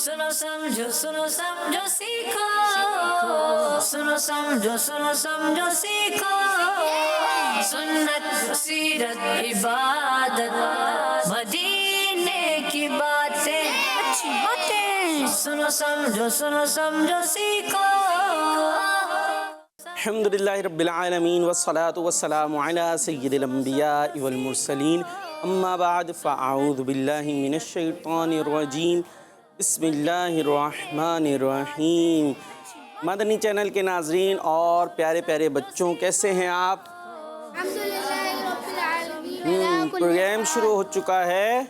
सुनो समझो सीखो, सुनो समझो सीखो, सुन्नत सीरत इबादत मदीने की बातें, अच्छी बातें। सुनो समझो सीखो। अल्हम्दुलिल्लाहि रब्बिल आलमीन वस्सलातु वस्सलामु अला सय्यिदिल अंबिया वल मुरसलीन अम्मा बाद फ़अऊज़ु बिल्लाहि मिनश शैतानिर रजीम बिस्मिल्लाहिर रहमानिर रहीम। मदनी चैनल के नाज़रीन और प्यारे प्यारे बच्चों, कैसे हैं आप? प्रोग्राम शुरू हो चुका है,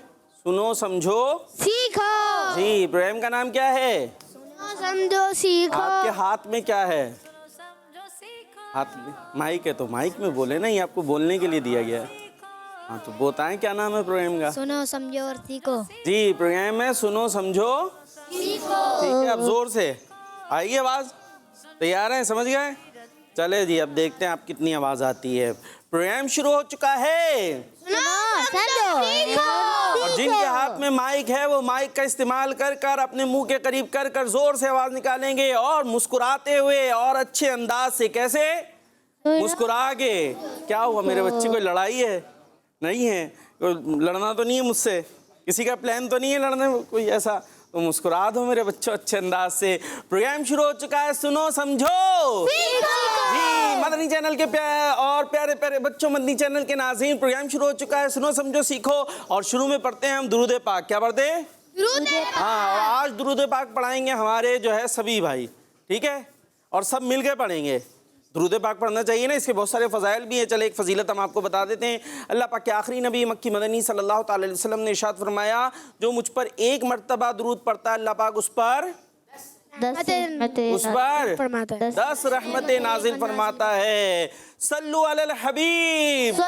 सुनो समझो सीखो। जी। प्रोग्राम का नाम क्या है? सुनो समझो सीखो। आपके हाथ में क्या है? हाथ में माइक है, तो माइक में बोले ना, ये आपको बोलने के लिए दिया गया है। हाँ, तो बताएं क्या नाम है प्रोग्राम का? सुनो समझो और सीखो। जी, प्रोग्राम है सुनो समझो सीखो। ठीक है, अब जोर से आइए आवाज़। तैयार हैं? समझ गए? चले जी, अब देखते हैं आप कितनी आवाज़ आती है। प्रोग्राम शुरू हो चुका है। सुनो समझो सीखो। और जिनके हाथ में माइक है वो माइक का इस्तेमाल कर कर अपने मुंह के करीब कर कर जोर से आवाज़ निकालेंगे और मुस्कुराते हुए और अच्छे अंदाज से। कैसे? मुस्कुरा के। क्या हुआ, मेरे बच्चे कोई लड़ाई है? नहीं है, लड़ना तो नहीं है मुझसे, किसी का प्लान तो नहीं है लड़ने में कोई ऐसा, तो मुस्कुरा दो मेरे बच्चों अच्छे अंदाज से। प्रोग्राम शुरू हो चुका है, सुनो समझो जी। मदनी चैनल के और प्यारे प्यारे बच्चों, मदनी चैनल के नाज़रीन, प्रोग्राम शुरू हो चुका है, सुनो समझो सीखो। और शुरू में पढ़ते हैं हम दुरूद पाक। क्या पढ़ते हैं? हाँ, और आज दुरूद पाक पढ़ाएंगे हमारे जो है सभी भाई, ठीक है? और सब मिलकर पढ़ेंगे। दुरूद पाक पढ़ना चाहिए ना, इसके बहुत सारे फ़ज़ाइल भी हैं। चले एक फ़जीलत हम आपको बता देते हैं। अल्लाह पाक के आखिरी नबी मक्की मदनी सल्लल्लाहु अलैहि वसल्लम ने इरशाद फरमाया, जो मुझ पर एक मर्तबा दुरूद पढ़ता है, अल्लाह पाक उस पर 10 रहमतें नाजिल फरमाता है। सल्लु अलल हबीब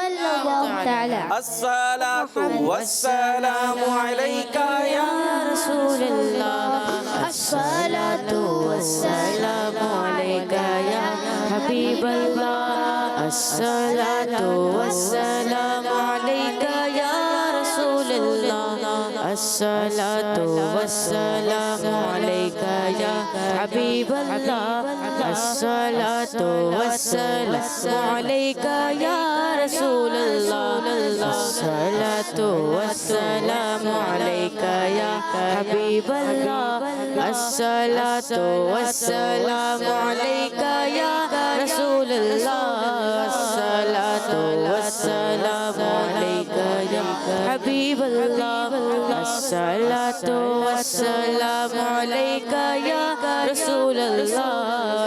अस्सलातु वस्सलामु अलैका या रसूलल्लाह, अस्सलातु वस्सलामु अलैका या हबीबल्लाह, अस्सलातु वस्सलामु अलैका या रसूलल्लाह, अस्सलातु वस्सलामु अलैका या हबीबल्लाह, अस्सलातु वस्सलामु अलैका या रसूलल्लाह, अस्सलातु वस्सलामु अलैका या हबीबल्लाह, अस्सलातु वस्सलामु अलैका या रसूलल्लाह, अस्सलातु वस्सलामु अलैका या हबीबल्लाह, अस्सलातु वस्सलामु अलैका या रसूलल्लाह,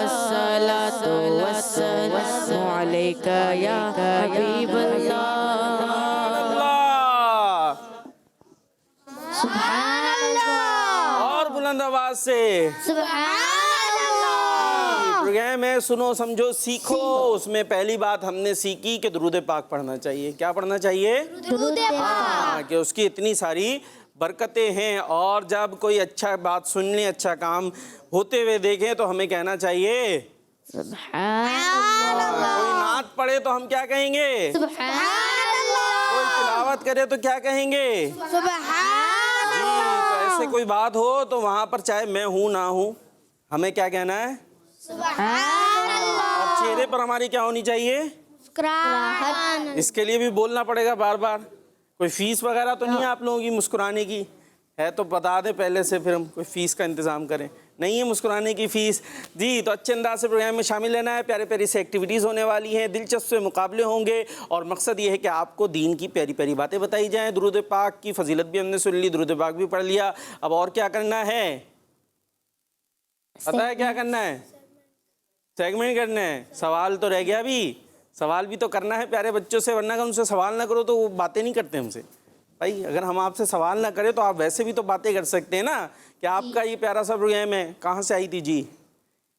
अस्सलातु वस्सलामु अलैका या हबीबल्लाह। और बुलंद आवाज से प्रोग्राम है सुनो समझो सीखो। उसमें पहली बात हमने सीखी कि दुरूद पाक पढ़ना चाहिए। क्या पढ़ना चाहिए? दुरूद पाक। कि उसकी इतनी सारी बरकतें हैं, और जब कोई अच्छा बात सुन ले, अच्छा काम होते हुए देखें, तो हमें कहना चाहिए कोई नात पढ़े तो हम क्या कहेंगे? कोई तिलावत करे तो क्या कहेंगे? जी। तो ऐसे कोई बात हो तो वहाँ पर चाहे मैं हूँ ना हूँ, हमें क्या कहना है? और चेहरे पर हमारी क्या होनी चाहिए? इसके लिए भी बोलना पड़ेगा बार बार। कोई फीस वगैरह तो नहीं है आप लोगों की मुस्कुराने की? है तो बता दें पहले से, फिर हम कोई फ़ीस का इंतज़ाम करें। नहीं है मुस्कुराने की फ़ीस जी। तो अच्छे अंदाज से प्रोग्राम में शामिल लेना है। प्यारे प्यारी से एक्टिविटीज़ होने वाली हैं, दिलचस्प से मुकाबले होंगे, और मकसद ये है कि आपको दीन की प्यारी प्यारी बातें बताई जाएँ। दुरूद पाक की फजीलत भी हमने सुन ली, दुरूद पाक भी पढ़ लिया। अब और क्या करना है? पता है क्या करना है? सेगमेंट करना है। सवाल तो रह गया, अभी सवाल भी तो करना है प्यारे बच्चों से, वरना अगर उनसे सवाल ना करो तो वो बातें नहीं करते हमसे। भाई अगर हम आपसे सवाल ना करें तो आप वैसे भी तो बातें कर सकते हैं ना, कि आपका ये प्यारा सा प्रोग्राम है। कहाँ से आई थी जी?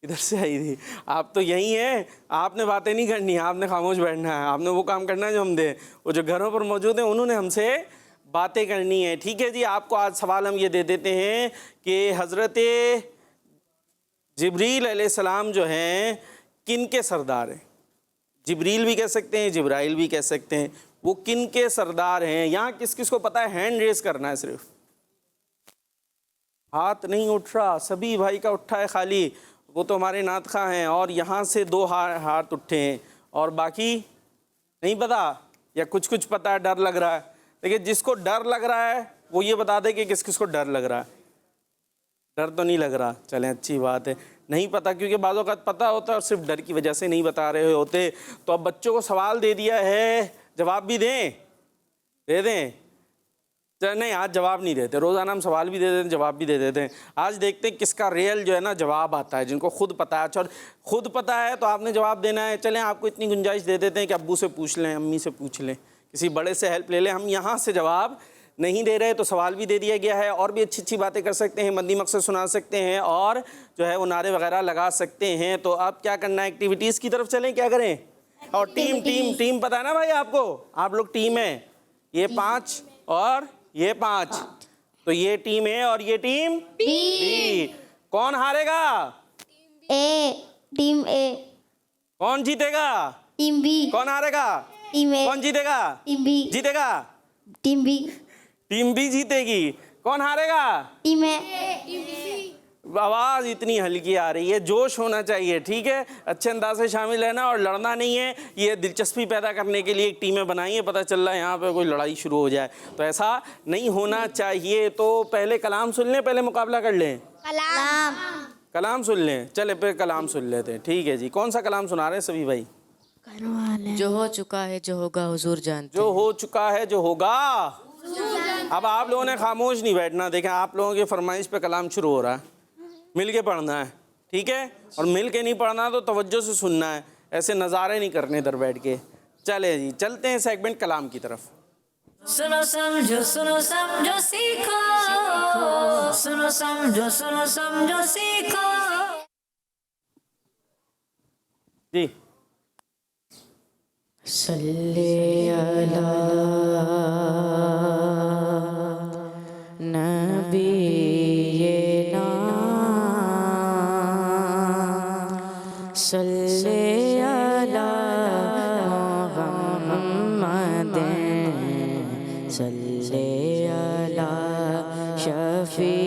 इधर से आई थी। आप तो यही हैं, आपने बातें नहीं करनी, आपने खामोश बैठना है, आपने वो काम करना है जो हम दे। वो जो घरों पर मौजूद हैं उन्होंने हमसे बातें करनी है, ठीक है जी। आपको आज सवाल हम ये दे देते हैं कि हज़रत जिब्रील अलैहिस्सलाम जो हैं किन के सरदार हैं? जिब्रील भी कह सकते हैं, जिब्राइल भी कह सकते हैं। वो किन के सरदार हैं? यहाँ किस किस को पता है? हैंड रेस करना है सिर्फ। हाथ नहीं उठ रहा, सभी भाई का उठा है खाली, वो तो हमारे नात खां हैं, और यहाँ से 2 हाथ उठे हैं, और बाकी नहीं पता या कुछ कुछ पता है, डर लग रहा है। देखिए जिसको डर लग रहा है वो ये बता दे कि किस किस को डर लग रहा है। डर तो नहीं लग रहा, चलें अच्छी बात है। नहीं पता क्योंकि बाज़ों का पता होता है और सिर्फ डर की वजह से नहीं बता रहे होते। तो अब बच्चों को सवाल दे दिया है, जवाब भी दें, दे दें? चल नहीं, आज जवाब नहीं देते, रोज़ाना हम सवाल भी दे देते हैं, जवाब भी दे देते हैं। आज देखते हैं किसका रियल जो है ना जवाब आता है, जिनको खुद पता है। अच्छा, खुद पता है तो आपने जवाब देना है। चलें आपको इतनी गुंजाइश दे देते हैं कि अब्बू से पूछ लें, अम्मी से पूछ लें, किसी बड़े से हेल्प ले लें। हम यहाँ से जवाब नहीं दे रहे तो सवाल भी दे दिया गया है, और भी अच्छी अच्छी बातें कर सकते हैं, मंदी मकसद सुना सकते हैं, और जो है वो नारे वगैरह लगा सकते हैं। तो अब क्या करना है, एक्टिविटीज़ की तरफ चलें, क्या करें? और टीम पता है ना भाई आपको, आप लोग टीम है, ये 5 और ये 5, तो ये टीम है और ये टीम बी। कौन हारेगा? Team A. कौन जीतेगा? Team B. कौन हारेगा? Team A. कौन जीतेगा? Team B. जीतेगा? Team B. टीम बी जीतेगी। कौन हारेगा? Team A. आवाज़ इतनी हल्की आ रही है, जोश होना चाहिए, ठीक है? अच्छे अंदाज से शामिल रहना और लड़ना नहीं है। ये दिलचस्पी पैदा करने के लिए एक टीमें बनाई है, पता चल रहा है यहाँ पे कोई लड़ाई शुरू हो जाए, तो ऐसा नहीं होना चाहिए। तो पहले कलाम सुन लें, पहले मुकाबला कर लें। कलाम सुन लें, चले फिर कलाम सुन लेते हैं, ठीक है जी। कौन सा कलाम सुना रहे हैं सभी भाई? जो हो चुका है जो होगा हुजूर जानते। जो हो चुका है जो होगा। अब आप लोगों ने खामोश नहीं बैठना, देखें आप लोगों की फरमाइश पे कलाम शुरू हो रहा है, मिल के पढ़ना है, ठीक है? और मिल के नहीं पढ़ना तो तवज्जो से सुनना है, ऐसे नज़ारे नहीं करने इधर बैठ के। चले जी, चलते हैं सेगमेंट कलाम की तरफ। सुनो समझो सीखो, सुनो समझो सीखो। जी। सल्ले अला नबीना, सल्ले अला मुहम्मद, सल्ले अला शफीना,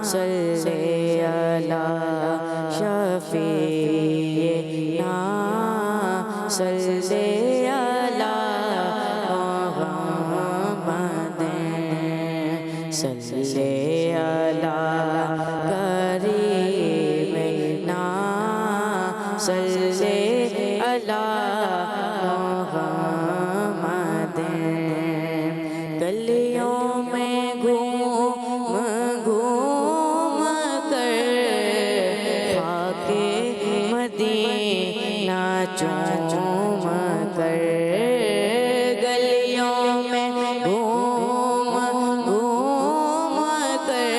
सल्ले अला शफीना, सल्ले अला मुहम्मद, सल्ले अला करीमना, सल्ले अला मुहम्मद। गलियों में घूम घूम कर खाके मदीना चूम कर, गलियों में घूम घूम कर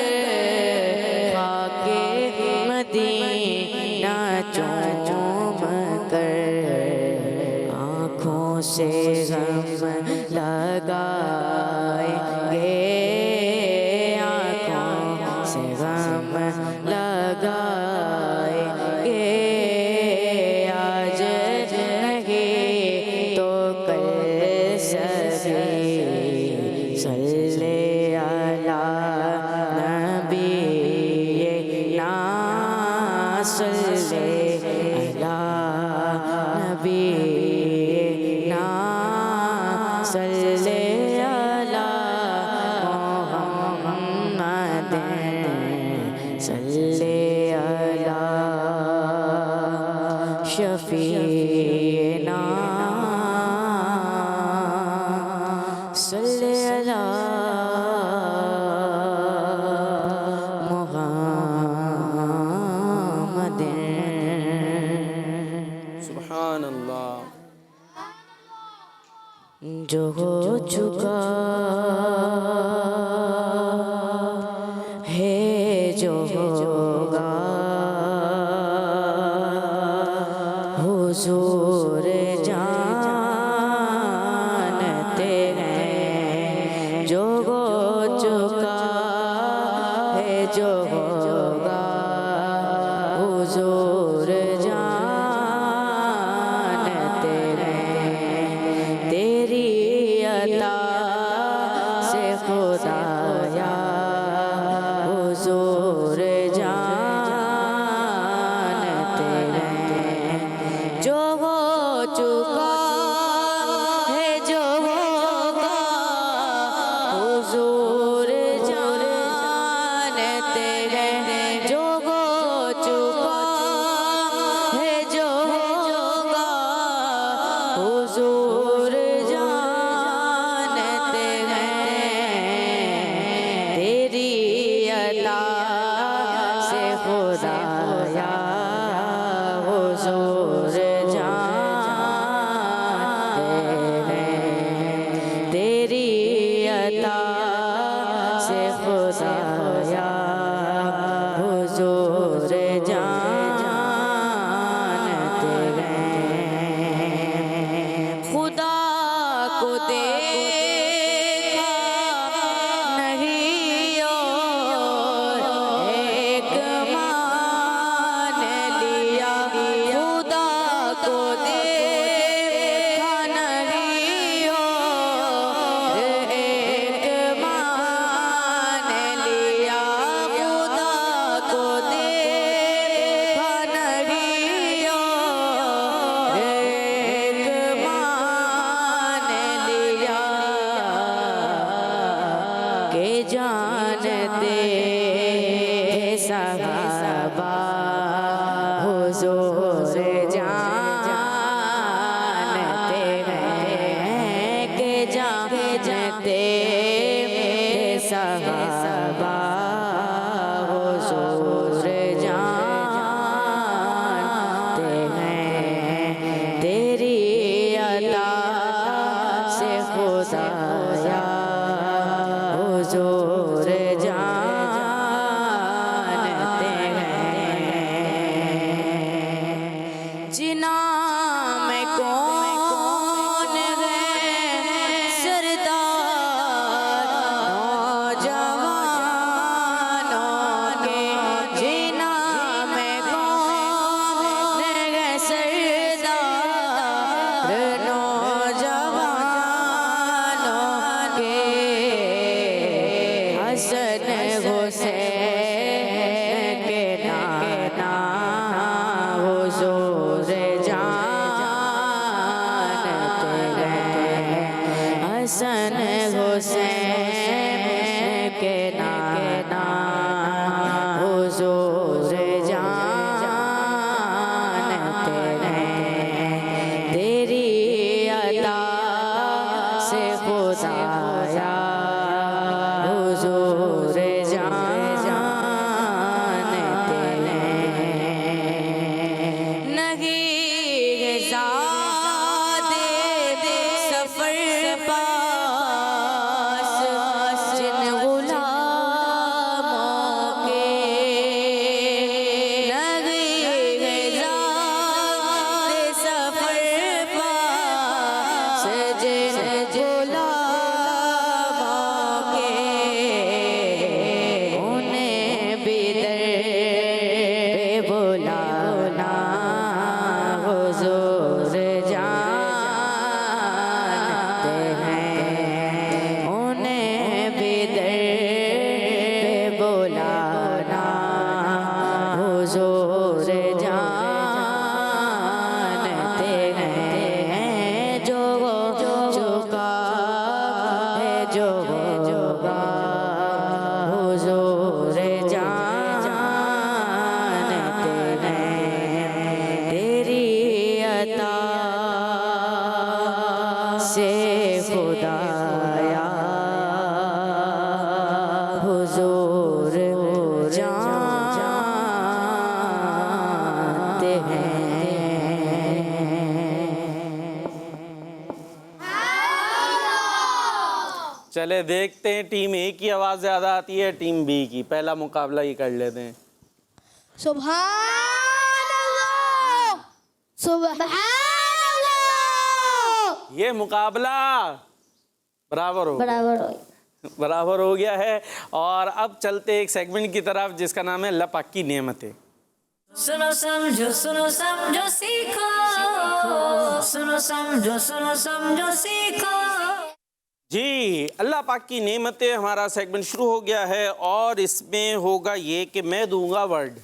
खाके मदीना चूम कर, आँखों से गम लगाएंगे, आँखों से गम लगाएंगे, आज नहीं तो कल सभी। सल्ले अला नबीना, सल्ले अला नबीना, सल्ले अला मुहम्मद, सल्ले अला शफीना, सल्ले अला मुहम्मद। सुभान अल्लाह। जो हो चुका है जो होगा हुजूर जानते हैं, जो हो चुका है जो होगा हुजूर जानते हैं, तेरी अता से खुदा खुदाया हुजूर जानते हैं। खुदा को देखा नहीं और एक मान लिया। खुदा को देखा नहीं और एक मान लिया। खुदा को देखा नहीं और एक मान लिया। के जानते सहाबा हुजूर जानते हैं। के जानते सहाबा हुजूर जानते हैं। तेरी अता से खुदाया हुजूर जानते हैं। जिना में कौन है सरदार नौजवानों के। जिना में कौन है सरदार नौजवानों के। हसन हुसैन के नाना हुजूर जानते हैं। हसन हुसैन के नाना हुजूर जानते हैं। तेरी अता से खुदाया हुजूर जानते हैं। नहीं ज़ादे सफ़र पास जिन गुलामों के। नहीं ज़ादे सफ़र पास जिन गुलामों के। उन्हें भी दर पे बुलाना हुजूर जानते हैं। उन्हें भी दर पे बुलाना हुजूर जानते हैं। जो चुका है जो होगा हुजूर जानते हैं। तेरी अता से खुदाया हुजूर जानते हैं। चले देखते हैं टीम ए की आवाज़ ज़्यादा आती है टीम बी की। पहला मुकाबला ही कर लेते हैं। सुभान अल्लाह सुभान अल्लाह। ये मुकाबला बराबर हो बराबर हो गया है। और अब चलते एक सेगमेंट की तरफ जिसका नाम है अल्लाह पाक की नेमतें। सुनो समझो सीखो। सुनो समझो सीखो। जी अल्लाह पाक की नेमतें हमारा सेगमेंट शुरू हो गया है। और इसमें होगा ये कि मैं दूंगा वर्ड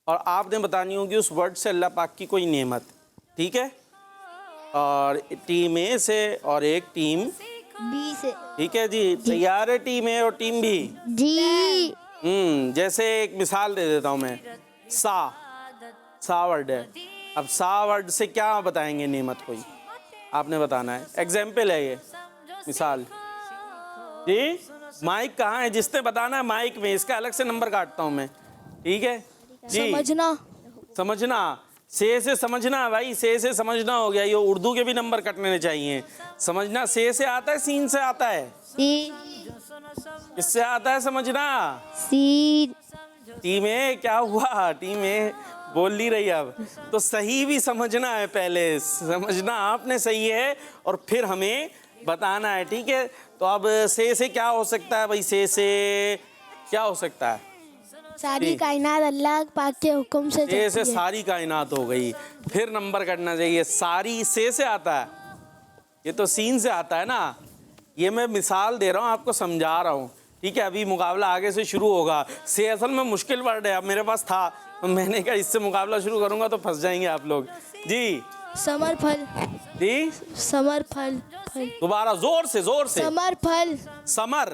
और आपने बतानी होगी उस वर्ड से अल्लाह पाक की कोई नेमत। ठीक है। और टीम ए से और एक टीम बी से। ठीक है जी। तैयार है टीम ए और टीम बी? जी। जैसे एक मिसाल दे देता हूँ मैं। सा वर्ड है। अब सा वर्ड से क्या बताएंगे नेमत कोई आपने बताना है। एग्जाम्पल है ये मिसाल। जी माइक कहाँ है? जिसने बताना है माइक में। इसका अलग से नंबर काटता हूँ मैं। ठीक है जी। समझना से समझना भाई। से समझना हो गया। ये उर्दू के भी नंबर कटने चाहिए। समझना से आता है सीन से आता है। किससे आता है समझना? सी। टीम ए क्या हुआ? टीम ए बोल नहीं रही अब तो सही भी समझना है, पहले समझना आपने सही है और फिर हमें बताना है, ठीक है? तो अब से क्या हो सकता है भाई? से क्या हो सकता है? सारी कायनात अल्लाह पाक के हुक्म से चलती से है। सारी कायनात हो गई। फिर नंबर करना चाहिए। सारी से आता है, ये तो सीन से आता है ना। ये मैं मिसाल दे रहा हूँ, आपको समझा रहा हूँ, ठीक है? अभी मुकाबला आगे से शुरू होगा। से असल में मुश्किल वर्ड है, अब मेरे पास था तो मैंने कहा इससे मुकाबला शुरू करूंगा तो फंस जाएंगे आप लोग जी। समर फल। जी समर फल। फल। दोबारा जोर से समर फल। समर।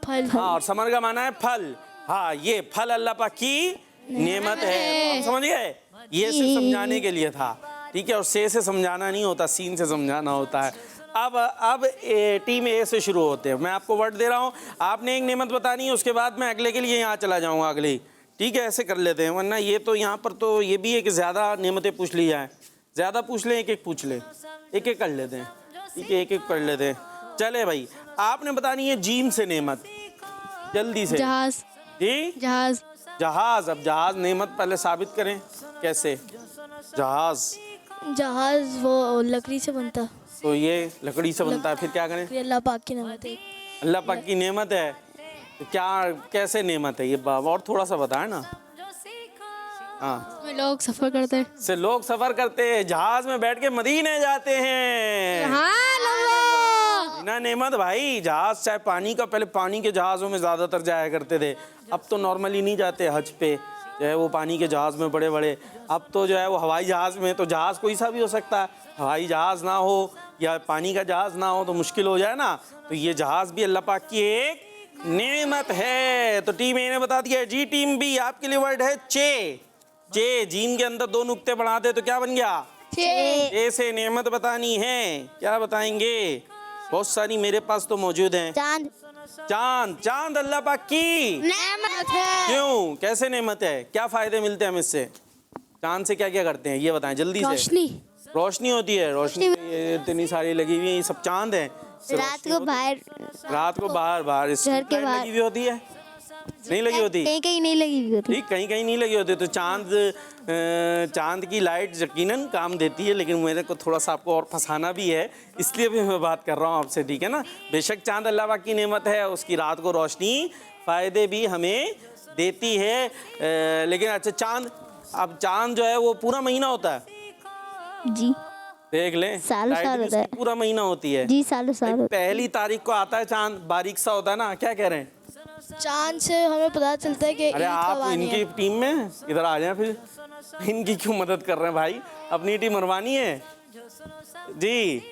फल। हाँ, और समर का माना है फल। हाँ, ये फल अल्लाह पाक की नेमत है, समझ गए? ये सिर्फ समझाने के लिए था, ठीक है? और से समझाना नहीं होता, सीन से समझाना होता है। अब टीम ए से शुरू होते हैं। मैं आपको वर्ड दे रहा हूँ, आपने एक नेमत बतानी है, उसके बाद मैं अगले के लिए यहाँ चला जाऊँगा अगली, ठीक है? ऐसे कर लेते हैं, वरना ये तो यहाँ पर तो ये भी है कि ज़्यादा नेमतें पूछ ली जाए। ज़्यादा पूछ लें, एक एक पूछ लें, एक एक कर लेते हैं, ठीक है? एक एक कर लेते हैं। चले भाई, आपने बतानी है जीम से नेमत, जल्दी से। जहाज। जी जहाज। जहाज। अब जहाज नेमत पहले साबित करें, कैसे? जहाज वो लकड़ी से बनता। तो ये लकड़ी से बनता है, फिर क्या करें? ये अल्लाह पाक की नेमत है। अल्लाह पाक की नेमत है, तो क्या कैसे नेमत है ये? और थोड़ा सा बताए ना। हाँ, लोग सफर करते हैं। से लोग सफर करते हैं, जहाज में बैठ के मदीने जाते हैं। बिना नेमत भाई, जहाज चाहे पानी का, पहले पानी के जहाज़ों में ज़्यादातर जाया करते थे, अब तो नॉर्मली नहीं जाते हज पे, जो है वो पानी के जहाज़ में बड़े बड़े। अब तो जो है वो हवाई जहाज़ में, तो जहाज़ कोई सा भी हो सकता है, हवाई जहाज़ ना हो या पानी का जहाज़ ना हो तो मुश्किल हो जाए ना। तो ये जहाज़ भी अल्लाह पाक की एक नेमत है। तो टीम ए ने बता दिया। जी टीम बी, आपके लिए वर्ड है चे। चे, जीन के अंदर दो नुक्ते बढ़ा दे तो क्या बन गया? चे से नेमत बतानी है। क्या बताएंगे? बहुत सारी मेरे पास तो मौजूद हैं। चांद। चांद। चांद अल्लाह पाक की नेमत है। क्यों? कैसे नेमत है? क्या फायदे मिलते हैं हम इससे? चांद से क्या क्या करते हैं ये बताएं जल्दी से। रोशनी। रोशनी होती है। रोशनी ये इतनी सारी लगी हुई है, ये सब चांद है। रात को बाहर बाहर घर के बाहर लगी हुई होती है, नहीं लगी होती? कहीं कहीं नहीं लगी हुई होती। ठीक, कहीं कहीं नहीं लगी होती। तो चांद की लाइट यकीनन काम देती है, लेकिन मेरे को थोड़ा सा आपको और फंसाना भी है, इसलिए भी मैं बात कर रहा हूँ आपसे, ठीक है ना? बेशक चांद अल्लाह पाक की नेमत है, उसकी रात को रोशनी फ़ायदे भी हमें देती है। लेकिन अच्छा चांद, अब चांद जो है वो पूरा महीना होता है जी। देख लें, साल होता है। पूरा महीना होती है जी, साल पहली तारीख को आता है चांद, बारीक सा होता है ना। क्या कह रहे हैं? चांद से हमें पता चलता है कि अरे आप इनकी टीम में इधर आ जाए, फिर इनकी क्यों मदद कर रहे हैं भाई? अपनी टीम मरवानी है जी।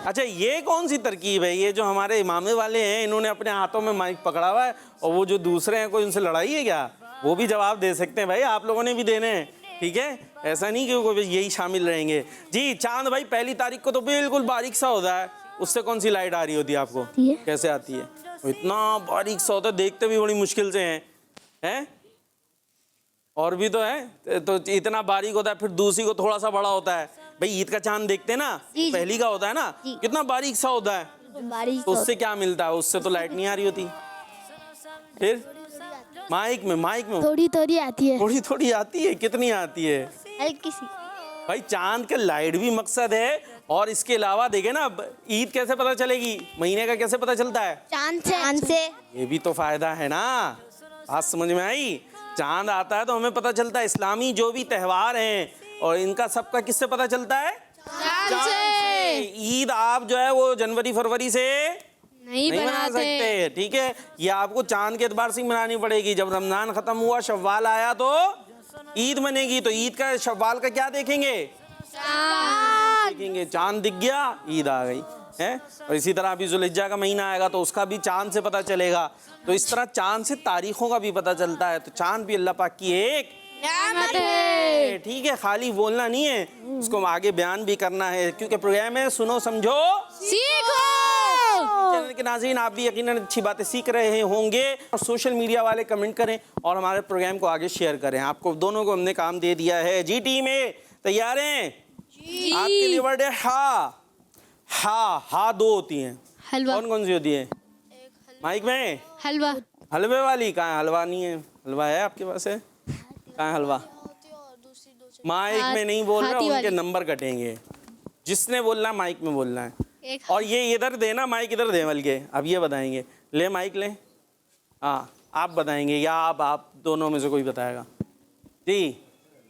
अच्छा, ये कौन सी तरकीब है? ये जो हमारे इमामे वाले हैं, इन्होंने अपने हाथों में माइक पकड़ा हुआ है, और वो जो दूसरे हैं कोई उनसे लड़ाई है क्या? वो भी जवाब दे सकते हैं भाई, आप लोगों ने भी देने हैं, ठीक है? ऐसा नहीं कि कोई यही शामिल रहेंगे जी। चांद भाई पहली तारीख को तो बिल्कुल बारीक सा होता है, उससे कौन सी लाइट आ रही होती है आपको? कैसे आती है? इतना बारीक सा होता है, देखते भी बड़ी मुश्किल से हैं? और भी तो है, तो इतना बारीक होता है। फिर दूसरी को थोड़ा सा बड़ा होता है भाई, ईद का चांद देखते हैं ना, पहली का होता है ना, कितना बारीक सा होता है, तो उससे क्या मिलता है? उससे तो लाइट नहीं आ रही होती। फिर माइक में थोड़ी थोड़ी आती है। थोड़ी थोड़ी आती है। कितनी आती है? हल्की सी। भाई चांद का लाइट भी मकसद है, और इसके अलावा देखे ना, ईद कैसे पता चलेगी, महीने का कैसे पता चलता है? चांद से। ये भी तो फायदा है ना। बात समझ में आई? चांद आता है तो हमें पता चलता है। इस्लामी जो भी त्यौहार हैं और इनका सबका किससे पता चलता है? चांद से। ईद आप जो है वो जनवरी फरवरी से नहीं मना सकते, ठीक है? ये आपको चांद के एतबार से मनानी पड़ेगी। जब रमजान खत्म हुआ, शव्वाल आया तो ईद बनेगी। तो ईद का, शव्वाल का क्या देखेंगे? देखेंगे। चांद दिख गया, ईद आ गई है। और इसी तरह अभी जुल्हिज्जा का महीना आएगा तो उसका भी चांद से पता चलेगा। तो इस तरह चांद से तारीखों का भी पता चलता है। तो चांद भी अल्लाह पाक की एक नेमत है, ठीक है? खाली बोलना नहीं है, उसको आगे बयान भी करना है, क्योंकि प्रोग्राम है सुनो समझो सीखो। चैनल के नाज़रीन, आप भी यकीनन अच्छी बातें सीख रहे होंगे, और सोशल मीडिया वाले कमेंट करें और हमारे प्रोग्राम को आगे शेयर करें। आपको दोनों को हमने काम दे दिया है। जी टीम ए तैयार हैं? आपके लिए वर्ड है हा। हा दो होती हैं। हलवा। कौन कौन सी होती है? माइक में हलवा हलवे वाली कहाँ है? हलवा नहीं है। हलवा है आपके पास है? कहाँ है हलवा? माइक में नहीं बोल रहे, उनके नंबर कटेंगे। जिसने बोलना है माइक में बोलना है। और ये इधर देना, माइक इधर दे बल्कि। अब ये बताएंगे, ले माइक ले। हाँ आप बताएंगे या आप दोनों में से कोई बताएगा जी।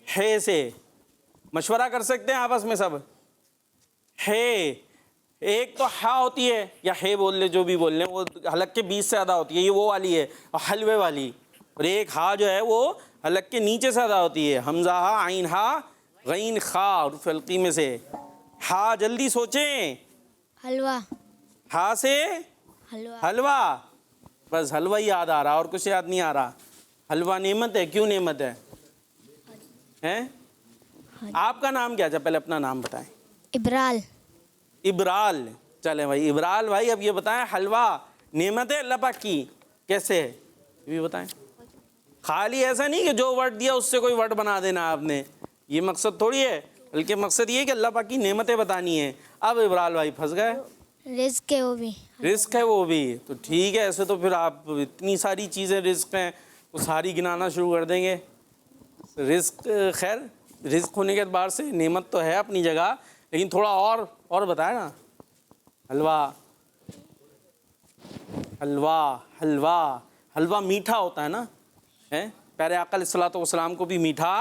है से मशवरा कर सकते हैं आपस में सब। है एक तो हा होती है या है बोल ले, जो भी बोल ले, वो हलक के बीच से ज़्यादा होती है, ये वो वाली है। और हलवे वाली। और एक हा जो है वो हलक के नीचे से ज़्यादा होती है। हमजा हा, आइन हा, गईन खा, और फलकी में से हा। जल्दी सोचें। हलवा हा से हलवा हलवा, बस हलवा ही याद आ रहा, और कुछ याद नहीं आ रहा। हलवा नेमत है। क्यों नेमत है? हैं? आपका नाम क्या है? पहले अपना नाम बताएं। इब्राल। इब्राल। चले भाई इब्राल भाई, अब ये बताएं हलवा नेमत है अल्लाह पाक की, कैसे है ये भी बताएं। खाली ऐसा नहीं कि जो वर्ड दिया उससे कोई वर्ड बना देना आपने, ये मकसद थोड़ी है, बल्कि मकसद ये है कि अल्लाह पाक की नेमतें बतानी है। अब इब्राल भाई फंस गए। रिस्क है वो भी। रिस्क है वो भी, तो ठीक है। ऐसे तो फिर आप इतनी सारी चीज़ें रिस्क हैं, वो सारी गिनाना शुरू कर देंगे। रिस्क खैर, रिस्क होने के एतबार से नेमत तो है अपनी जगह, लेकिन थोड़ा और बताए ना। हलवा हलवा हलवा हलवा मीठा होता है ना, है? प्यारे आका अलैहिस्सलातु वस्सलाम को भी मीठा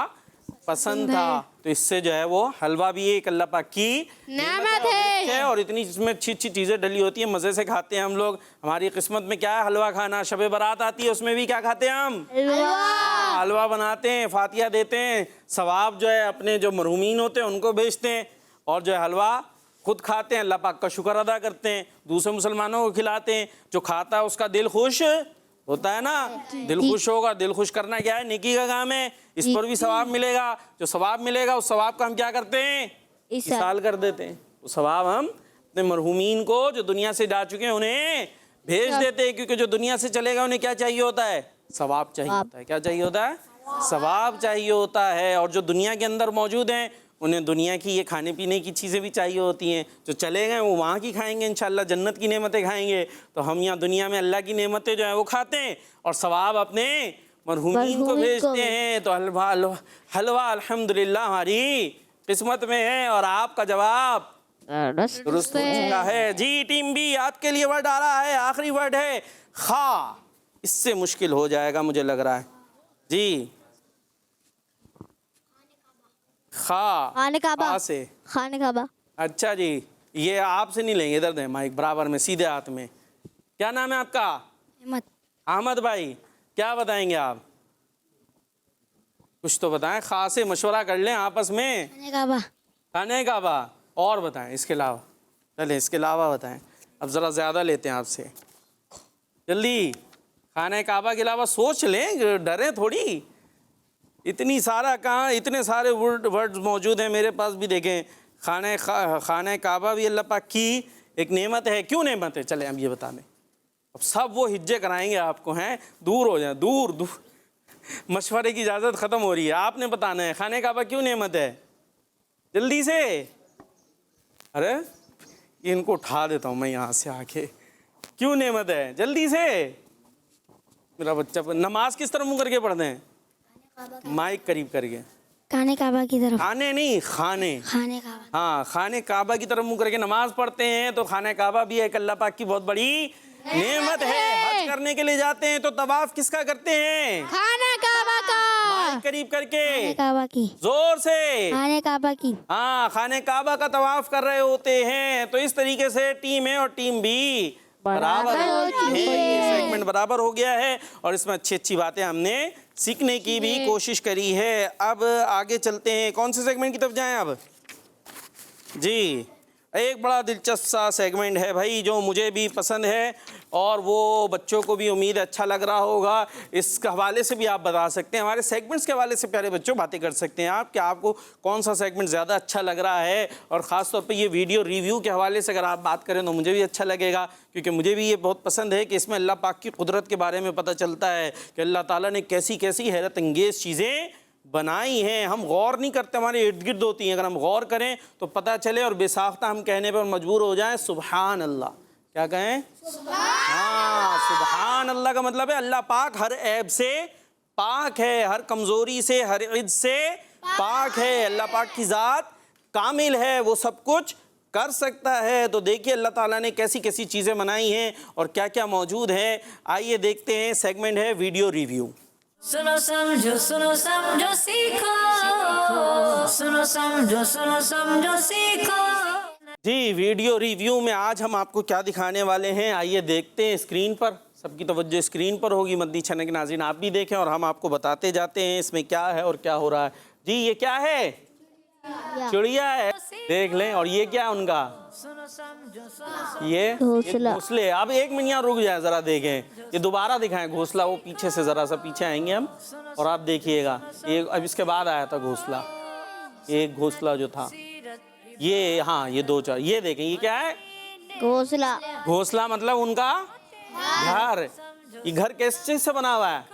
पसंद था, तो इससे जो है वो हलवा भी एक अल्लाह पाक की नेमत है। और इतनी इसमें अच्छी अच्छी चीज़ें डली होती हैं, मज़े से खाते हैं हम लोग। हमारी किस्मत में क्या है? हलवा खाना। शब बारात आती है, उसमें भी क्या खाते हैं हम? हलवा। हलवा बनाते हैं, फातिहा देते हैं, सवाब जो है अपने जो मरहूमीन होते हैं उनको भेजते हैं, और जो है हलवा खुद खाते हैं, अल्लाह पाक का शुक्र अदा करते हैं, दूसरे मुसलमानों को खिलाते हैं। जो खाता है उसका दिल खुश होता है ना। दिल खुश होगा, दिल खुश करना क्या है? नेकी का काम है, इस पर भी सवाब मिलेगा। जो सवाब मिलेगा उस सवाब का हम क्या करते हैं? इसाल कर देते हैं। वो सवाब हम अपने मरहूमीन को जो दुनिया से जा चुके हैं उन्हें भेज देते हैं, क्योंकि जो दुनिया से चलेगा उन्हें क्या चाहिए होता है? सवाब चाहिए होता है। क्या चाहिए होता है? सवाब चाहिए होता है। और जो दुनिया के अंदर मौजूद हैं उन्हें दुनिया की ये खाने पीने की चीज़ें भी चाहिए होती हैं। जो चले गए वो वहाँ की खाएंगे इंशाल्लाह, जन्नत की नेमतें खाएंगे। तो हम यहाँ दुनिया में अल्लाह की नेमतें जो है वो खाते हैं और सवाब अपने मरहूमीन को भेजते हैं। तो हलवा हलवा हलवा अल्हम्दुलिल्लाह हमारी किस्मत में है, और आपका जवाब दुरुस्त हो चुका है जी। टीम बी आपके लिए वर्ड आ रहा है, आखिरी वर्ड है खा। इससे मुश्किल हो जाएगा मुझे लग रहा है जी। खाने काबा। खा से खाने काबा। अच्छा जी, ये आपसे नहीं लेंगे, इधर दें माइक बराबर में, सीधे हाथ में। क्या नाम है आपका? अहमद। अहमद भाई, क्या बताएंगे आप? कुछ तो बताएं, खा से मशवरा कर लें आपस में। खाने काबा। खाने काबा। और बताएं इसके अलावा। चले इसके अलावा बताएं, अब ज़रा ज़्यादा लेते हैं आपसे, जल्दी। खाने काबा के अलावा सोच लें, डरे थोड़ी। इतनी सारा कहाँ, इतने सारे वर्ड्स मौजूद हैं मेरे पास भी। देखें, खाने काबा भी अल्लाह पाक की एक नेमत है। क्यों नेमत है? चले हम ये बता दें। अब सब वो हिज्जे कराएंगे आपको, हैं, दूर हो जाए, दूर दूर। मशवरे की इजाज़त ख़त्म हो रही है, आपने बताना है खाने काबा क्यों नेमत है, जल्दी से। अरे इनको उठा देता हूँ मैं यहाँ से आके। क्यों नेमत है? जल्दी से। मेरा बच्चा नमाज किस तरह मुँह करके पढ़ते हैं? माइक करीब करके। खाने काबा की तरफ। खाने नहीं, खाने। खाने काबा। हाँ, खाने काबा की तरफ मुँह करके नमाज पढ़ते हैं। तो खाने काबा भी एक अल्लाह पाक की बहुत बड़ी नेमत है। हज करने के लिए जाते हैं तो तवाफ किसका करते हैं? खाने काबा का। माइक करीब करके, खाने काबा की। जोर से। खाने काबा की। हाँ, खाने काबा का तवाफ कर रहे होते हैं। तो इस तरीके से टीम ए और टीम बी बराबर हो चुकी है। ये सेगमेंट बराबर हो गया है और इसमें अच्छी अच्छी बातें हमने सीखने की भी कोशिश करी है। अब आगे चलते हैं, कौन से सेगमेंट की तरफ जाएं अब? जी, एक बड़ा दिलचस्प सा सेगमेंट है भाई, जो मुझे भी पसंद है और वो बच्चों को भी उम्मीद अच्छा लग रहा होगा। इस हवाले से भी आप बता सकते हैं, हमारे सेगमेंट्स के हवाले से प्यारे बच्चों बातें कर सकते हैं आप कि आपको कौन सा सेगमेंट ज़्यादा अच्छा लग रहा है। और ख़ास तौर पे ये वीडियो रिव्यू के हवाले से अगर आप बात करें तो मुझे भी अच्छा लगेगा, क्योंकि मुझे भी ये बहुत पसंद है कि इसमें अल्लाह पाक की कुदरत के बारे में पता चलता है कि अल्लाह ताला ने कैसी कैसी हैरत अंगेज़ चीज़ें बनाई हैं। हम गौर नहीं करते, हमारे इर्द गिर्द होती हैं। अगर हम गौर करें तो पता चले और बेसाख्ता हम कहने पर मजबूर हो जाएं सुबहान अल्लाह। क्या कहें? हाँ, सुभान अल्लाह का मतलब है अल्लाह पाक हर ऐब से पाक है, हर कमजोरी से, हर इज्ज से पाक है। अल्लाह पाक की ज़ात कामिल है, वो सब कुछ कर सकता है। तो देखिए अल्लाह ताला ने कैसी कैसी चीज़ें बनाई हैं और क्या क्या मौजूद है। आइए देखते हैं, सेगमेंट है वीडियो रिव्यू। सुनो समझो सीखो, सुनो समझो सीखो। जी, वीडियो रिव्यू में आज हम आपको क्या दिखाने वाले हैं, आइए देखते हैं। स्क्रीन पर सबकी तवज्जो स्क्रीन पर होगी, मद्दी चैनल के नाज़रीन आप भी देखें और हम आपको बताते जाते हैं इसमें क्या है और क्या हो रहा है। जी ये क्या है? चिड़िया है, देख लें। और ये क्या है उनका? ये घोंसले। अब 1 मिनट यहाँ रुक जाए, ज़रा देखें, ये दोबारा दिखाएं घोंसला। वो पीछे से ज़रा सा पीछे आएंगे हम और आप देखिएगा, ये अब इसके बाद आया था घोंसला। एक घोंसला जो था ये, हाँ ये 2-4, ये देखें ये क्या है? घोंसला। घोंसला मतलब उनका घर। ये घर किस चीज से बना हुआ है?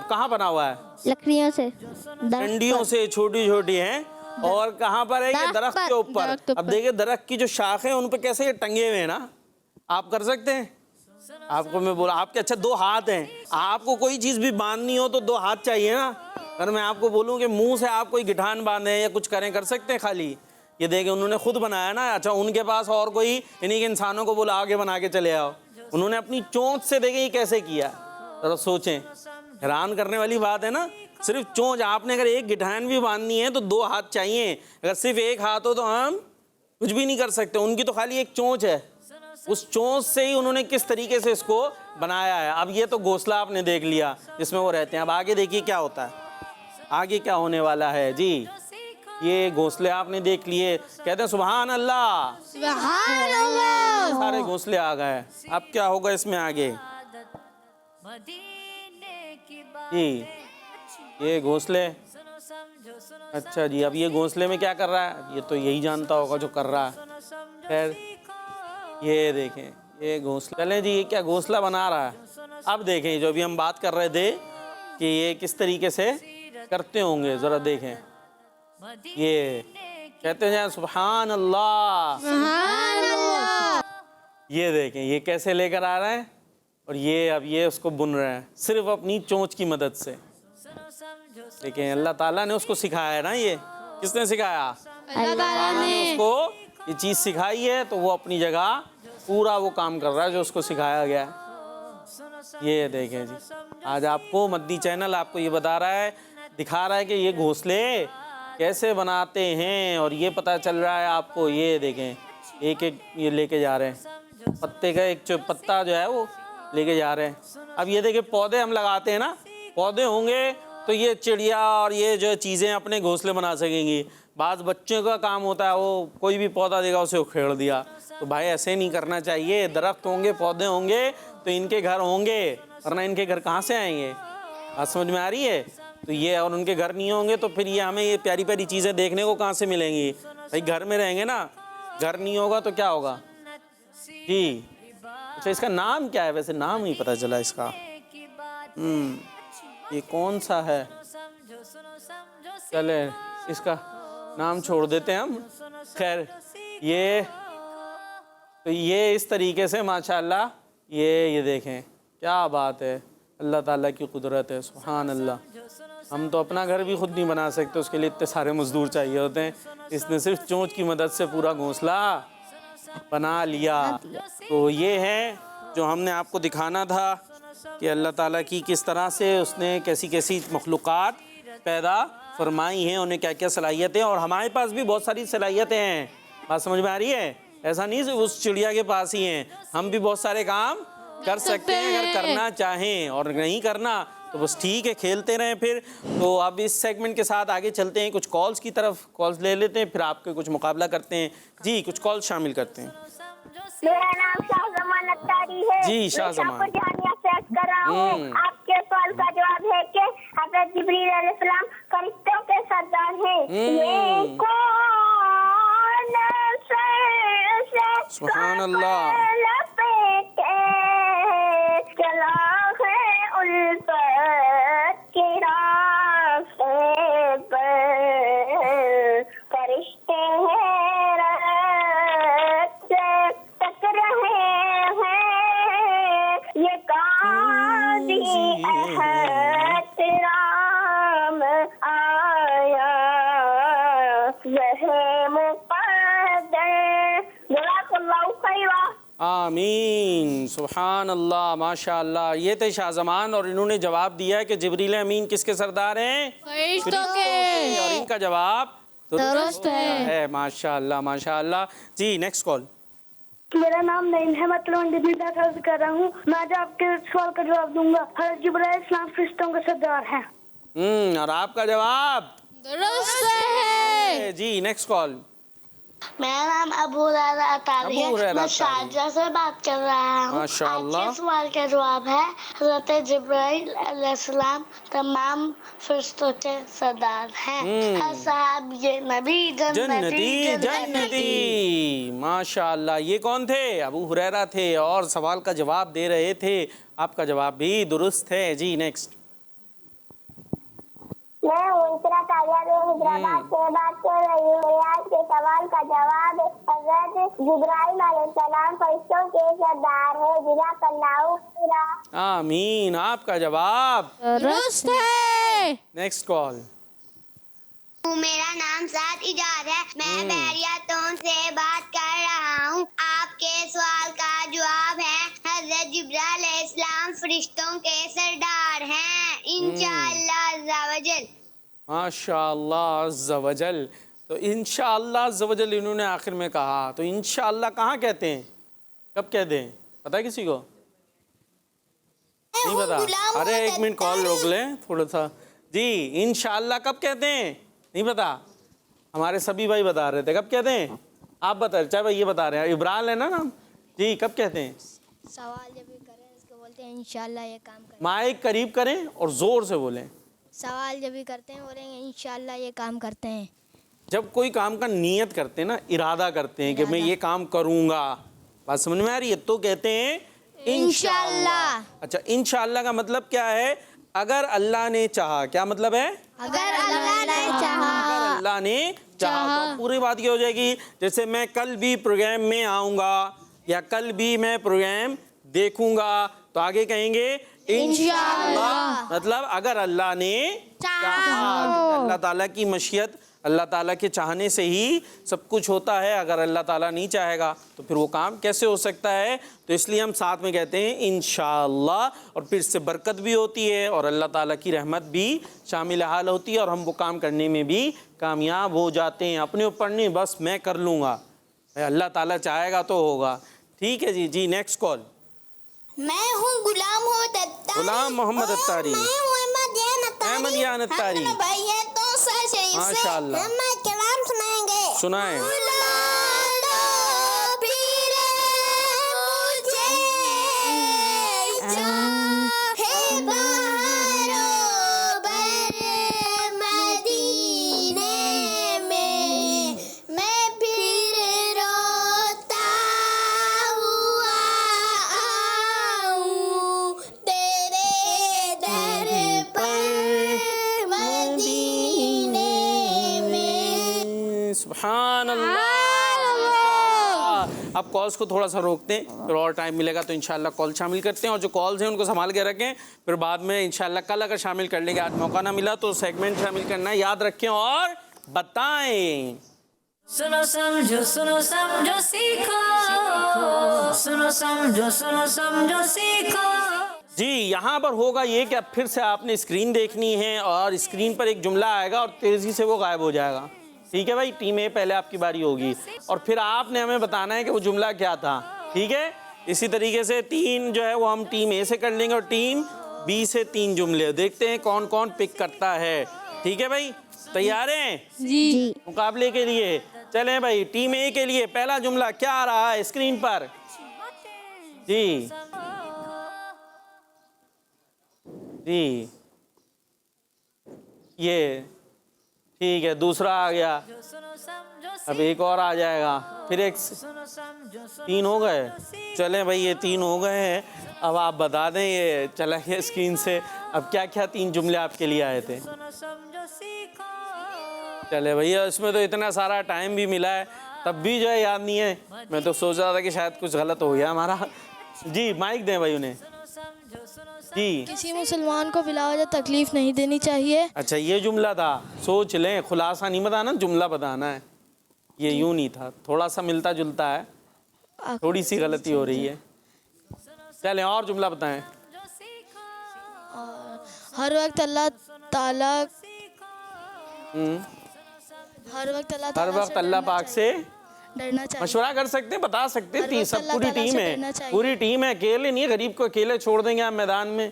कहाँ बना हुआ है? लकड़ियों से, डंडियों से, छोटी छोटी हैं। और कहाँ पर है? ये दरख्त के ऊपर। अब देखिए दरख्त की जो शाखें उन पे कैसे ये टंगे हुए हैं ना। आप कर सकते हैं? आपको मैं बोला आपके अच्छा 2 हाथ हैं, आपको कोई चीज़ भी बांधनी हो तो 2 हाथ चाहिए ना। अगर मैं आपको बोलूँ कि मुंह से आप कोई गिठान बांधें या कुछ करें, कर सकते हैं खाली? ये देखें उन्होंने खुद बनाया ना। अच्छा उनके पास और कोई इन्हीं के इंसानों को बोला आगे बना के चले आओ, उन्होंने अपनी चोंच से देखें ये कैसे किया। जरा सोचें, हैरान करने वाली बात है ना। सिर्फ चोंच, आपने अगर एक गिठान भी बांधनी है तो 2 हाथ चाहिए। अगर सिर्फ एक हाथ हो तो हम कुछ भी नहीं कर सकते। उनकी तो खाली एक चोंच है, उस चोंच से ही उन्होंने किस तरीके से इसको बनाया है। अब ये तो घोंसला आपने देख लिया जिसमें वो रहते हैं। अब आगे देखिए क्या होता है, आगे क्या होने वाला है। जी ये घोंसले आपने देख लिए, कहते हैं सुभान अल्लाह, सुभान अल्लाह। सारे घोंसले आ गए। अब क्या होगा इसमें आगे? जी ये घोंसले, अच्छा जी। अब ये घोंसले में क्या कर रहा है? ये तो यही जानता होगा जो कर रहा है। खैर ये देखें ये घोंसला, चलें जी ये क्या घोंसला बना रहा है। अब देखें जो अभी हम बात कर रहे थे कि ये किस तरीके से करते होंगे, ज़रा देखें। ये कहते हैं सुभान अल्लाह, सुभान अल्लाह। ये देखें ये कैसे लेकर आ रहे हैं और ये अब ये उसको बुन रहे हैं सिर्फ अपनी चोंच की मदद से। देखें अल्लाह ताला ने उसको सिखाया है ना। ये किसने सिखाया? अल्लाह ताला ने उसको ये चीज़ सिखाई है, तो वो अपनी जगह पूरा वो काम कर रहा है जो उसको सिखाया गया है। ये देखें जी, आज आपको मद्दी चैनल आपको ये बता रहा है, दिखा रहा है कि ये घोंसले कैसे बनाते हैं और ये पता चल रहा है आपको। ये देखें एक एक ये लेके जा रहे हैं, पत्ते का एक जो पत्ता जो है वो लेके जा रहे हैं। अब ये देखें पौधे हम लगाते हैं ना, पौधे होंगे तो ये चिड़िया और ये जो चीज़ें अपने घोंसले बना सकेंगी। बाज़ बच्चों का काम होता है, वो कोई भी पौधा देगा उसे उखेड़ दिया। तो भाई ऐसे नहीं करना चाहिए। दरख्त होंगे, पौधे होंगे तो इनके घर होंगे, वरना इनके घर कहाँ से आएंगे? बात समझ में आ रही है? तो ये और उनके घर नहीं होंगे तो फिर ये हमें ये प्यारी प्यारी चीज़ें देखने को कहाँ से मिलेंगी? भाई घर में रहेंगे ना, घर नहीं होगा तो क्या होगा? जी अच्छा इसका नाम क्या है? वैसे नाम नहीं पता चला इसका। ये कौन सा है? चले इसका नाम छोड़ देते हैं हम। खैर ये तो ये इस तरीके से माशाल्लाह ये देखें क्या बात है। अल्लाह ताला की कुदरत है, सुभान अल्लाह। हम तो अपना घर भी खुद नहीं बना सकते, उसके लिए इतने सारे मजदूर चाहिए होते हैं। इसने सिर्फ चोंच की मदद से पूरा घोंसला बना लिया। तो ये है जो हमने आपको दिखाना था कि अल्लाह ताला की किस तरह से उसने कैसी कैसी मखलूक़ात पैदा फरमाई हैं, उन्हें क्या क्या सलाहियतें। और हमारे पास भी बहुत सारी सलाहियतें हैं। बात समझ में आ रही है? ऐसा नहीं सिर्फ उस चिड़िया के पास ही हैं, हम भी बहुत सारे काम कर सकते हैं अगर करना चाहें। और नहीं करना तो बस ठीक है, खेलते रहें फिर। तो अब इस सेगमेंट के साथ आगे चलते हैं, कुछ कॉल्स की तरफ। कॉल्स ले लेते हैं, फिर आपके कुछ मुकाबला करते हैं। जी कुछ कॉल्स शामिल करते हैं। मेरा नाम शाहजमान अत्तारी है। जी शाहजमान, मैं जानिया सेट कर रहा हूँ। आपके सवाल का जवाब है कि हज़रत जिब्रील अलैहिस्सलाम फरिश्तों के सरदार हैं। ये कौन सुभान अल्लाह चला है उल्फत के रास्ते पर, फरिश्ते हैरत से तक रहे हैं। ये कौन आमीन, सुभान अल्लाह, माशाअल्लाह। ये थे शाहजमान और इन्होंने जवाब दिया है कि जिब्रील अमीन किसके सरदार हैं? फरिश्तों के। और इनका जवाब दुरुस्त है। माशाअल्लाह माशाअल्लाह। जी नेक्स्ट कॉल। मेरा नाम नईम है, मतलब इंडिया से अर्ज कर रहा हूँ। मैं आज आपके सवाल का जवाब दूंगा। हज़रत जिब्राइल इस्लाम फरिश्तों के सरदार हैं। और आपका जवाब दुरुस्त है। जी नेक्स्ट कॉल। मेरा नाम अबू हुरैरा अतारी अबू हुरैरा है, मैं अतारी। शारजा से बात कर रहा हूँ। माशाअल्लाह। आपके सवाल का जवाब है हज़रत जिब्राइल अलैहिस्सलाम तमाम फरिश्तों के सरदार हैं। हर साहब ये नबी जन्नती जन्नती। माशाअल्लाह। ये कौन थे? अबू हुरैरा थे और सवाल का जवाब दे रहे थे। आपका जवाब भी दुरुस्त है। जी नेक्स्ट। मैं उतरा तालिया हैदराबाद से बात कर रही हूँ। मेरे आज के सवाल का जवाब हज़रत जिब्राइल अलैहिस्सलाम फरिश्तों के सरदार है। जज़ाकल्लाहु खैरा। आमीन। आपका जवाब दुरुस्त है। Next call. मेरा नाम साद इजाद है, मैं बहरियातों से बात कर रहा हूँ। आपके सवाल का जवाब है हज़रत जिब्राइल अलैहिस्सलाम फरिश्तों के सरदार हैं इंशाअल्लाह अज़्ज़ा वजल। माशाअल्लाह अज़्ज़ा वजल। तो इंशाअल्लाह अज़्ज़ा वजल इन्होंने आखिर में कहा। तो इंशाअल्लाह कहाँ कहते हैं, कब कहते हैं, पता है किसी को? नहीं पता? अरे एक मिनट कॉल रोक लें थोड़ा सा। जी इंशाअल्लाह कब कहते हैं? नहीं पता? हमारे सभी भाई बता रहे थे। कब कहते हैं? आप बता रहे, चाहे भाई ये बता रहे हैं। इब्राहिम है ना नाम? जी कब कहते हैं? सवाल जब भी करें इसको बोलते हैं इंशाअल्लाह ये काम करें। माइक करीब करें और ज़ोर से बोलें। सवाल जब भी करते हैं बोलेंगे इंशाअल्लाह ये काम करते हैं। जब कोई काम का नियत करते हैं ना, इरादा करते हैं कि मैं ये काम करूँगा, बात समझ में आ रही है? तो कहते हैं इंशाअल्लाह। अच्छा इंशाअल्लाह का मतलब क्या है? अगर अल्लाह ने चाहा। क्या मतलब है? अगर अल्लाह ने चाहा। अगर अल्लाह ने चाहा तो पूरी बात ये हो जाएगी। जैसे मैं कल भी प्रोग्राम में आऊँगा या कल भी मैं प्रोग्राम देखूंगा, तो आगे कहेंगे इंशाअल्लाह। मतलब अगर अल्लाह ने चाहा। अल्लाह ताला की मशीयत, अल्लाह ताला के चाहने से ही सब कुछ होता है। अगर अल्लाह ताला नहीं चाहेगा तो फिर वो काम कैसे हो सकता है? तो इसलिए हम साथ में कहते हैं इंशाअल्लाह। और फिर इससे बरकत भी होती है और अल्लाह ताला की रहमत भी शामिल हाल होती है और हम वो काम करने में भी कामयाब हो जाते हैं। अपने ऊपर नहीं, बस मैं कर लूँगा, अल्लाह ताला चाहेगा तो होगा। ठीक है जी। जी नेक्स्ट कॉल। मैं हूँ गुलाम मोहम्मद अत्तारी। गुलाम मोहम्मद अत्तारी। मैं हूँ अहमदियान अत्तारी। हम भाई हैं तो सर शरीफ से माशाअल्लाह। हम कलाम सुनाएंगे। सुनाएं। सुभान अल्लाह। अब कॉल्स को थोड़ा सा रोकते हैं, फिर और टाइम मिलेगा तो इंशाल्लाह कॉल शामिल करते हैं। और जो कॉल्स हैं उनको संभाल के रखें, फिर बाद में इंशाल्लाह कल अगर शामिल कर लेंगे। आज मौका ना मिला तो सेगमेंट शामिल करना है, याद रखें और बताएं। सुनो समझो सीखो, सुनो समझो सीखो। जी यहाँ पर होगा ये कि अब फिर से आपने स्क्रीन देखनी है और स्क्रीन पर एक जुमला आएगा और तेज़ी से वो गायब हो जाएगा। ठीक है भाई? टीम ए पहले आपकी बारी होगी और फिर आपने हमें बताना है कि वो जुमला क्या था। ठीक है? इसी तरीके से 3 जो है वो हम टीम ए से कर लेंगे और टीम बी से 3 जुमले। देखते हैं कौन कौन पिक करता है। ठीक है भाई? तैयार हैं जी। मुकाबले के लिए? चलें भाई, टीम ए के लिए पहला जुमला क्या आ रहा है स्क्रीन पर? जी जी ये ठीक है, दूसरा आ गया, अब एक और आ जाएगा, फिर एक 3 हो गए। चलें भाई ये 3 हो गए हैं। अब आप बता दें ये चला गया स्क्रीन से। अब क्या क्या 3 जुमले आपके लिए आए थे? चले भैया, इसमें तो इतना सारा टाइम भी मिला है तब भी जो है याद नहीं है। मैं तो सोच रहा था कि शायद कुछ गलत हो गया हमारा। जी माइक दें भाई उन्हें। जी किसी मुसलमान को बिला वजह तकलीफ नहीं देनी चाहिए। अच्छा ये जुमला था, सोच लें, खुलासा नहीं बताना, जुमला बताना है। ये यूं नहीं था, थोड़ा सा मिलता जुलता है। थोड़ी सी गलती हो रही है। चलें और जुमला बताएं। हर वक्त अल्लाह ताला हर वक्त अल्लाह पाक से डरना चाहिए। मशवरा कर सकते हैं, बता सकते हैं। सब अल्लाह पूरी ताला टीम से है, डरना चाहिए। पूरी टीम है, अकेले नहीं है। गरीब को अकेले छोड़ देंगे आप मैदान में,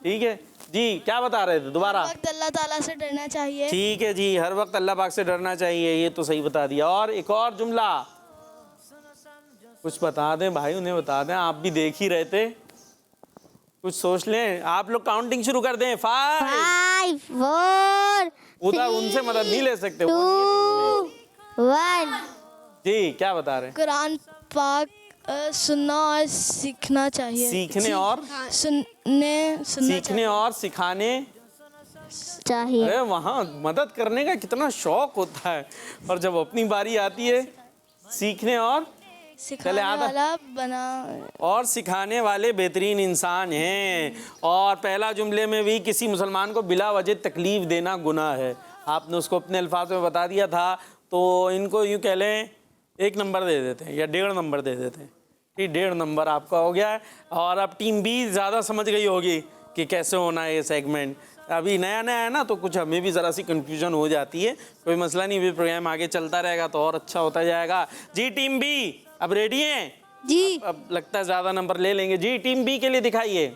ठीक है जी। क्या बता रहे थे दोबारा? वक्त अल्लाह ताला से डरना चाहिए। ठीक है जी, हर वक्त अल्लाह पाक से डरना चाहिए, ये तो सही बता दिया। और एक और जुमला कुछ बता दें भाई, उन्हें बता दें, आप भी देख ही रहे थे, कुछ सोच लें। आप लोग काउंटिंग शुरू कर दें। 5 4 उधर उनसे मदद नहीं ले सकते। 2 1 जी क्या बता रहे हैं? कुरान पाक सुनना और सीखना चाहिए। सीखने और सुनना सीखने और सिखाने चाहिए। अरे वहाँ मदद करने का कितना शौक होता है, और जब अपनी बारी आती है सीखने और सिखाने वाला बना और सिखाने वाले बेहतरीन इंसान हैं। और पहला जुमले में भी किसी मुसलमान को बिला वजह तकलीफ देना गुनाह है। आपने उसको अपने अल्फाज में बता दिया था, तो इनको यूँ कह लें 1 नंबर दे देते हैं या 1.5 नंबर दे देते हैं। ठीक, 1.5 नंबर आपका हो गया है। और अब टीम बी ज़्यादा समझ गई होगी कि कैसे होना है ये सेगमेंट। अभी नया नया है ना, तो कुछ हमें भी ज़रा सी कन्फ्यूजन हो जाती है। कोई मसला नहीं, भी प्रोग्राम आगे चलता रहेगा तो और अच्छा होता जाएगा। जी टीम बी अब रेडी हैं जी। अब लगता है ज़्यादा नंबर ले लेंगे। जी टीम बी के लिए दिखाइए।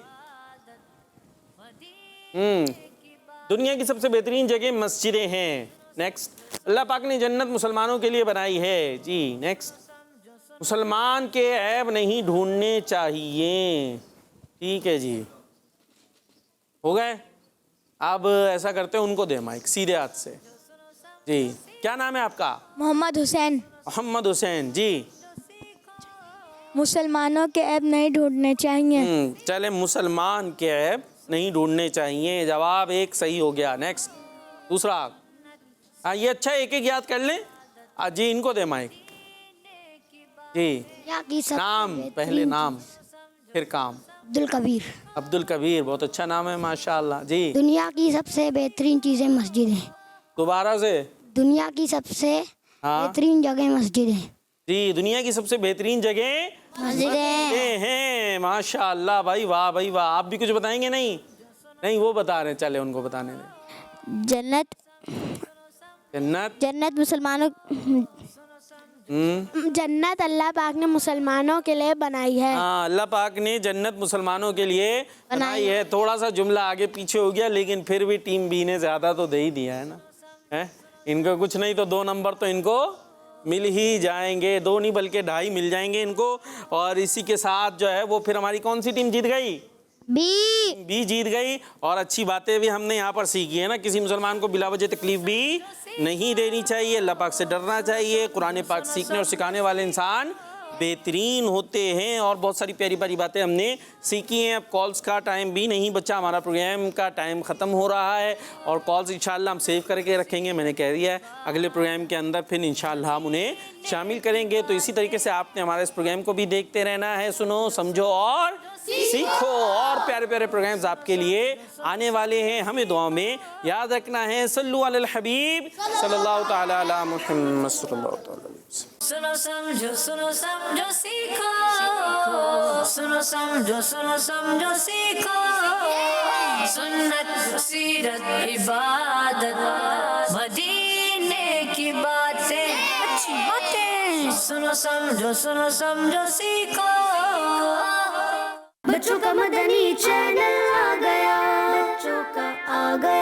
दुनिया की सबसे बेहतरीन जगह मस्जिदें हैं। नेक्स्ट। अल्लाह पाक ने जन्नत मुसलमानों के लिए बनाई है। जी नेक्स्ट। मुसलमान के ऐब नहीं ढूंढने चाहिए। ठीक है जी, हो गए। अब ऐसा करते हैं, उनको दे माइक सीधे हाथ से। जी क्या नाम है आपका? मोहम्मद हुसैन। मोहम्मद हुसैन जी। मुसलमानों के ऐब नहीं ढूंढने चाहिए। चले, मुसलमान के ऐब नहीं ढूंढने चाहिए। जवाब 1 सही हो गया। नेक्स्ट। दूसरा। हाँ ये अच्छा, एक एक याद कर लें। जी इनको दे माइक। जी नाम, पहले नाम फिर काम। अब्दुल कबीर। अब्दुल कबीर, बहुत अच्छा नाम है माशाल्लाह। जी दुनिया की सबसे बेहतरीन चीजें मस्जिद है। दोबारा से। दुनिया की सबसे हाँ बेहतरीन जगह मस्जिद है। जी, दुनिया की सबसे बेहतरीन जगह मस्जिदें हैं। माशाल्लाह भाई, वाह भाई वाह। आप भी कुछ बताएंगे? नहीं नहीं, वो बता रहे हैं, चले उनको बताने दें। जन्नत जन्नत जन्नत मुसलमानों जन्नत अल्लाह पाक ने मुसलमानों के लिए बनाई है। हाँ, अल्लाह पाक ने जन्नत मुसलमानों के लिए बनाई है। थोड़ा सा जुमला आगे पीछे हो गया, लेकिन फिर भी टीम बी ने ज़्यादा तो दे ही दिया है ना। है इनको कुछ नहीं तो 2 नंबर तो इनको मिल ही जाएंगे। 2 नहीं बल्कि 2.5 मिल जाएंगे इनको। और इसी के साथ जो है वो फिर हमारी कौन सी टीम जीत गई? बी जीत गई। और अच्छी बातें भी हमने यहाँ पर सीखी है ना। किसी मुसलमान को बिला वजह तकलीफ भी नहीं देनी चाहिए, अल्लाह पाक से डरना चाहिए, कुरान पाक सीखने और सिखाने वाले इंसान बेहतरीन होते हैं। और बहुत सारी प्यारी प्यारी बातें हमने सीखी हैं। अब कॉल्स का टाइम भी नहीं बचा, हमारा प्रोग्राम का टाइम ख़त्म हो रहा है। और कॉल्स इंशाल्लाह हम सेव करके रखेंगे, मैंने कह दिया है। अगले प्रोग्राम के अंदर फिर इंशाल्लाह हम उन्हें शामिल करेंगे। तो इसी तरीके से आपने हमारे इस प्रोग्राम को भी देखते रहना है। सुनो, समझो और सीखो। और प्यारे प्यारे प्रोग्राम्स आपके लिए आने वाले हैं। हमें दुआ में याद रखना है। सल्लु अलल हबीब सल्लल्लाहु तआला अला मुहम्मद सल्लल्लाहु तआला अलैहि वसल्लम। सुनो समझो सीखो। सुनो समझो सीखो। सुन्नत सीरत इबादत मदीने की बातें अच्छी बातें। सुनो समझो सीखो। बच्चों का मदनी चैनल आ गया। बच्चों का आ गया।